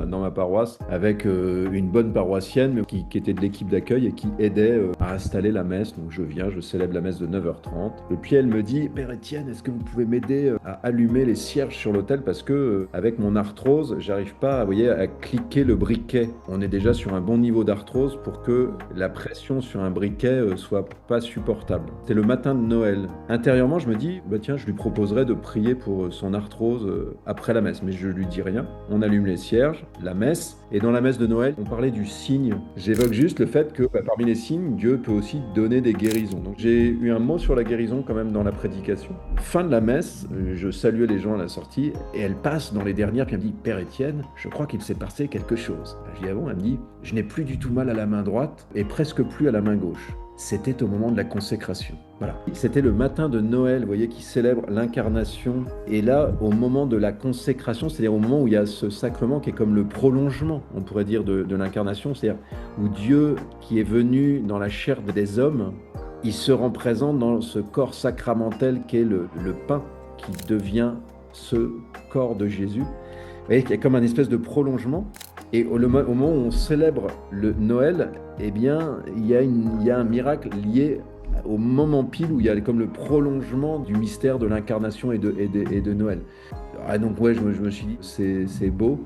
dans ma paroisse avec une bonne paroissienne mais qui était de l'équipe d'accueil et qui aidait à installer la messe. Donc je viens, je célèbre la messe de 9h30. Et puis elle me dit, Père Étienne, est-ce que vous pouvez m'aider à allumer les cierges sur l'autel parce que avec mon arthrose, j'arrive pas, vous voyez, à cliquer le briquet. On est déjà sur un bon niveau d'arthrose pour que la pression sur un briquet soit pas supportable. C'est le matin de Noël. Intérieurement, je me dis, bah tiens, je lui proposerais de prier pour son arthrose après la messe, mais je lui dis rien. On allume les cierges, la messe, et dans la messe de Noël, on parlait du signe. J'évoque juste le fait que parmi les signes, Dieu peut aussi donner des guérisons. Donc j'ai eu un mot sur la guérison quand même dans la prédication. Fin de la messe, je saluais les gens à la sortie, et elle passe dans les dernières, puis elle me dit, Père Étienne, je crois qu'il s'est passé quelque chose. Je dis, ah bon? Elle me dit, je n'ai plus du tout mal à la main droite, et presque plus à la main gauche. C'était au moment de la consécration. Voilà. C'était le matin de Noël, vous voyez, qui célèbre l'incarnation. Et là, au moment de la consécration, c'est-à-dire au moment où il y a ce sacrement qui est comme le prolongement, on pourrait dire, de l'incarnation, c'est-à-dire où Dieu, qui est venu dans la chair des hommes, il se rend présent dans ce corps sacramentel qu'est le pain, qui devient ce corps de Jésus. Vous voyez, il y a comme un espèce de prolongement. Et au moment où on célèbre le Noël, eh bien, il y a un miracle lié au moment pile où il y a comme le prolongement du mystère de l'incarnation et de Noël. Ah, donc ouais, je me suis dit, c'est beau.